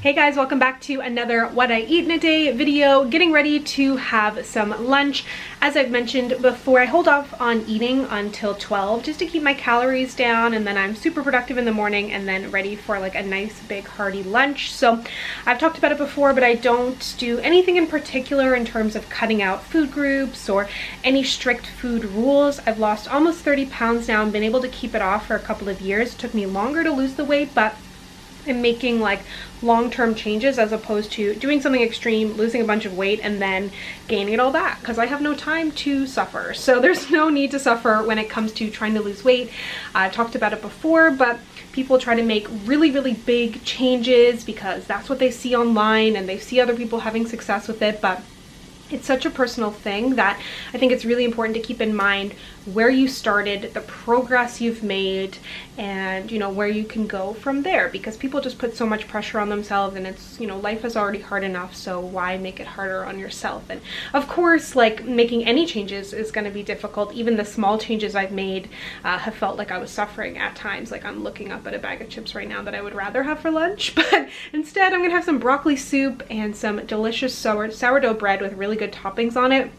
Hey guys, welcome back to another What I Eat in a Day video. Getting ready to have some lunch. As I've mentioned before, I hold off on eating until 12 just to keep my calories down, and then I'm super productive in the morning and then ready for like a nice big hearty lunch. So I've talked about it before, but I don't do anything in particular in terms of cutting out food groups or any strict food rules. I've lost almost 30 pounds now and been able to keep it off for a couple of years. It took me longer to lose the weight, but I'm making like long-term changes as opposed to doing something extreme, losing a bunch of weight, and then gaining it all back because I have no time to suffer. So there's no need to suffer when it comes to trying to lose weight. I've talked about it before, but people try to make really big changes because that's what they see online and they see other people having success with it. But it's such a personal thing that I think it's really important to keep in mind where you started, the progress you've made, and where you can go from there, because people just put so much pressure on themselves, and it's life is already hard enough, so why make it harder on yourself? And of course, like, making any changes is going to be difficult. Even the small changes I've made have felt like I was suffering at times. Like, I'm looking up at a bag of chips right now that I would rather have for lunch, but instead I'm gonna have some broccoli soup and some delicious sourdough bread with really good toppings on it.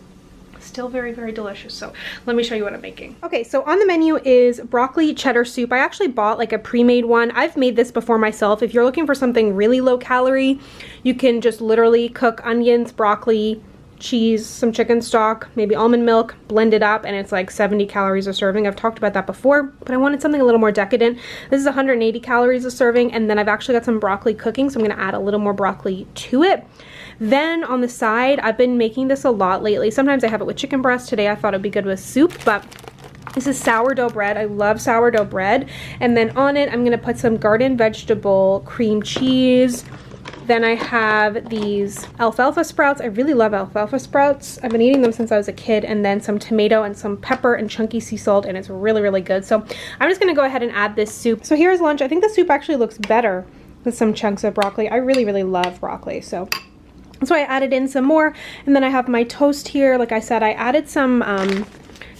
Still very delicious. So let me show you what I'm making. Okay, so on the menu is broccoli cheddar soup. I actually bought like a pre-made one. I've made this before myself. If you're looking for something really low calorie, you can just literally cook onions, broccoli, cheese, some chicken stock, maybe almond milk, blend it up, and it's like 70 calories a serving. I've talked about that before, but I wanted something a little more decadent. This is 180 calories a serving, and then I've actually got some broccoli cooking, so I'm gonna add a little more broccoli to it. Then on the side, I've been making this a lot lately. Sometimes I have it with chicken breast. Today I thought it'd be good with soup, but this is sourdough bread. I love sourdough bread. And then on it, I'm gonna put some garden vegetable cream cheese. Then I have these alfalfa sprouts. I really love alfalfa sprouts. I've been eating them since I was a kid. And then some tomato and some pepper and chunky sea salt, and it's really good. So I'm just gonna go ahead and add this soup. So here's lunch. I think the soup actually looks better with some chunks of broccoli. I really love broccoli, so that's why I added in some more. And then I have my toast here. Like I said, I added some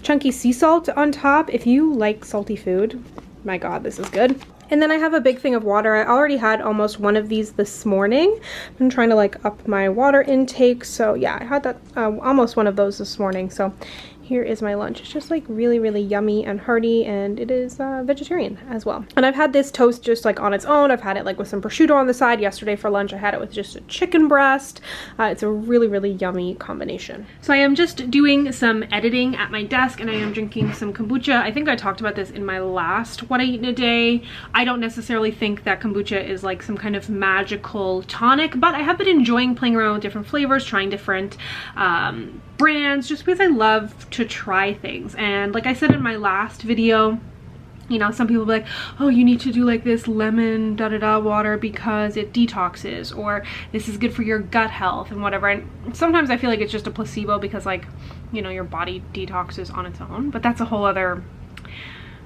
chunky sea salt on top. If you like salty food, my God, this is good. And then I have a big thing of water. I already had almost one of these this morning. I'm trying to like up my water intake. So yeah, I had that almost one of those this morning. So here is my lunch. It's just like really yummy and hearty, and it is vegetarian as well. And I've had this toast just like on its own. I've had it like with some prosciutto on the side. Yesterday for lunch I had it with just a chicken breast. It's a really yummy combination. So I am just doing some editing at my desk, and I am drinking some kombucha. I think I talked about this in my last What I Eat in a Day. I don't necessarily think that kombucha is like some kind of magical tonic, but I have been enjoying playing around with different flavors, trying different brands, just because I love to try things. And like I said in my last video, some people be like, oh, you need to do like this lemon water because it detoxes, or this is good for your gut health and whatever. And sometimes I feel like it's just a placebo because like, your body detoxes on its own, but that's a whole other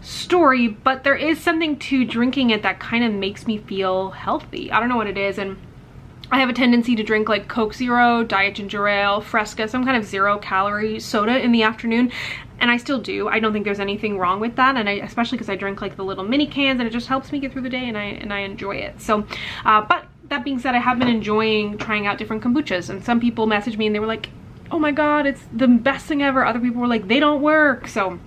story. But there is something to drinking it that kind of makes me feel healthy. I don't know what it is. And I have a tendency to drink like Coke Zero, Diet Ginger Ale, Fresca, some kind of 0-calorie soda in the afternoon. And I still do. I don't think there's anything wrong with that. And especially because I drink like the little mini cans, and it just helps me get through the day, and I enjoy it. So, but that being said, I have been enjoying trying out different kombuchas. And some people messaged me and they were like, oh my God, it's the best thing ever. Other people were like, they don't work. So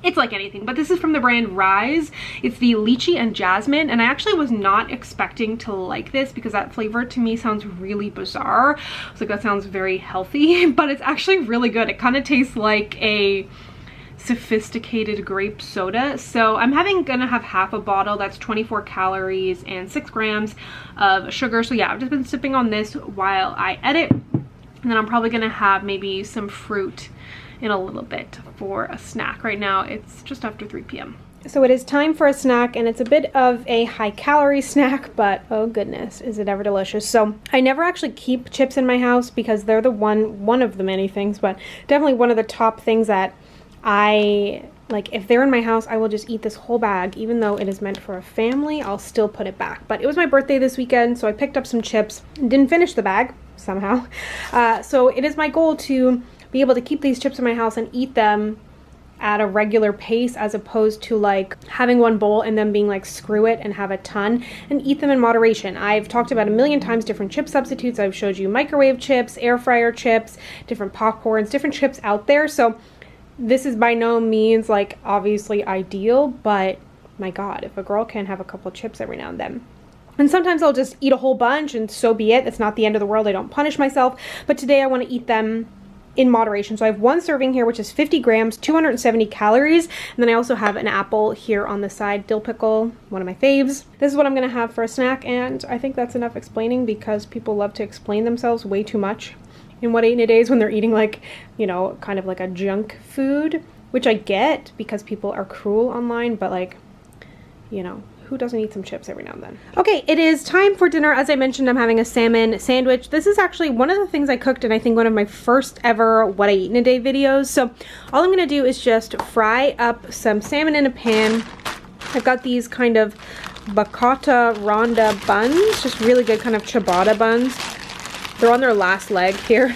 it's like anything, but this is from the brand Rise. It's the lychee and jasmine, and I actually was not expecting to like this because that flavor to me sounds really bizarre. I was like, that sounds very healthy, but it's actually really good. It kind of tastes like a sophisticated grape soda. So I'm gonna have half a bottle. That's 24 calories and 6 grams of sugar. So yeah, I've just been sipping on this while I edit, and then I'm probably gonna have maybe some fruit in a little bit for a snack. Right now it's just after 3 p.m. So it is time for a snack, and it's a bit of a high calorie snack, but oh goodness, is it ever delicious. So I never actually keep chips in my house because they're the one of the many things, but definitely one of the top things that I like. If they're in my house, I will just eat this whole bag. Even though it is meant for a family, I'll still put it back. But it was my birthday this weekend, so I picked up some chips and didn't finish the bag somehow. So it is my goal to be able to keep these chips in my house and eat them at a regular pace, as opposed to like having one bowl and then being like screw it and have a ton, and eat them in moderation. I've talked about a million times different chip substitutes. I've showed you microwave chips, air fryer chips, different popcorns, different chips out there. So this is by no means like obviously ideal, but my God, if a girl can have a couple chips every now and then. And sometimes I'll just eat a whole bunch and so be it. It's not the end of the world. I don't punish myself. But today I want to eat them in moderation. So I have one serving here, which is 50 grams, 270 calories. And then I also have an apple here on the side, dill pickle, one of my faves. This is what I'm going to have for a snack. And I think that's enough explaining, because people love to explain themselves way too much in What I Eat in a Day when they're eating like, you know, kind of like a junk food, which I get because people are cruel online, but like, you know, who doesn't eat some chips every now and then? Okay, it is time for dinner. As I mentioned, I'm having a salmon sandwich. This is actually one of the things I cooked in, I think, one of my first ever What I Eat in a Day videos. So all I'm gonna do is just fry up some salmon in a pan. I've got these kind of Bacata Ronda buns, just really good kind of ciabatta buns. They're on their last leg here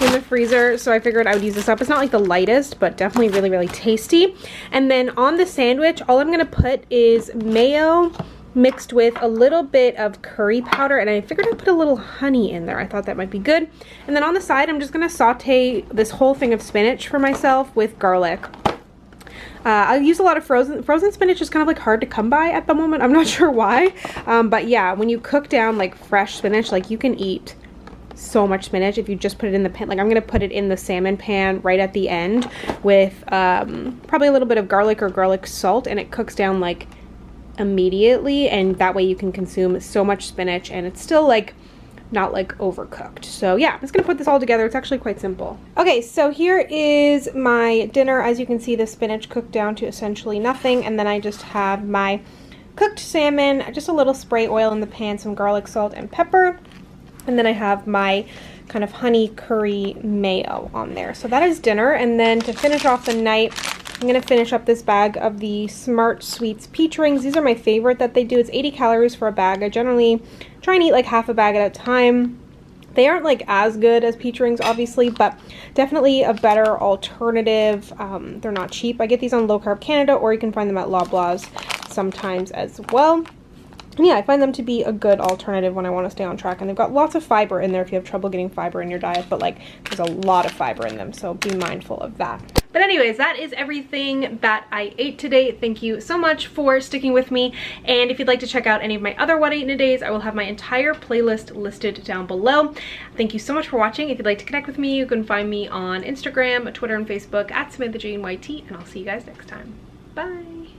in the freezer, so I figured I would use this up. It's not like the lightest, but definitely really, really tasty. And then on the sandwich, all I'm gonna put is mayo mixed with a little bit of curry powder, and I figured I'd put a little honey in there. I thought that might be good. And then on the side, I'm just gonna saute this whole thing of spinach for myself with garlic. I use a lot of frozen spinach is kind of like hard to come by at the moment. I'm not sure why, but yeah, when you cook down like fresh spinach, like you can eat so much spinach if you just put it in the pan. Like I'm gonna put it in the salmon pan right at the end with probably a little bit of garlic or garlic salt, and it cooks down like immediately, and that way you can consume so much spinach and it's still like not like overcooked. So yeah, I'm just gonna put this all together. It's actually quite simple. Okay, so here is my dinner. As you can see, the spinach cooked down to essentially nothing, and then I just have my cooked salmon, just a little spray oil in the pan, some garlic, salt, and pepper. And then I have my kind of honey curry mayo on there. So that is dinner. And then to finish off the night, I'm going to finish up this bag of the Smart Sweets peach rings. These are my favorite that they do. It's 80 calories for a bag. I generally try and eat like half a bag at a time. They aren't like as good as peach rings, obviously, but definitely a better alternative. They're not cheap. I get these on Low Carb Canada, or you can find them at Loblaws sometimes as well. And yeah, I find them to be a good alternative when I want to stay on track. And they've got lots of fiber in there if you have trouble getting fiber in your diet, but like there's a lot of fiber in them, so be mindful of that. But anyways, that is everything that I ate today. Thank you so much for sticking with me. And if you'd like to check out any of my other What I Eat in a Days, I will have my entire playlist listed down below. Thank you so much for watching. If you'd like to connect with me, you can find me on Instagram, Twitter, and Facebook at SamanthaJaneYT, and I'll see you guys next time. Bye.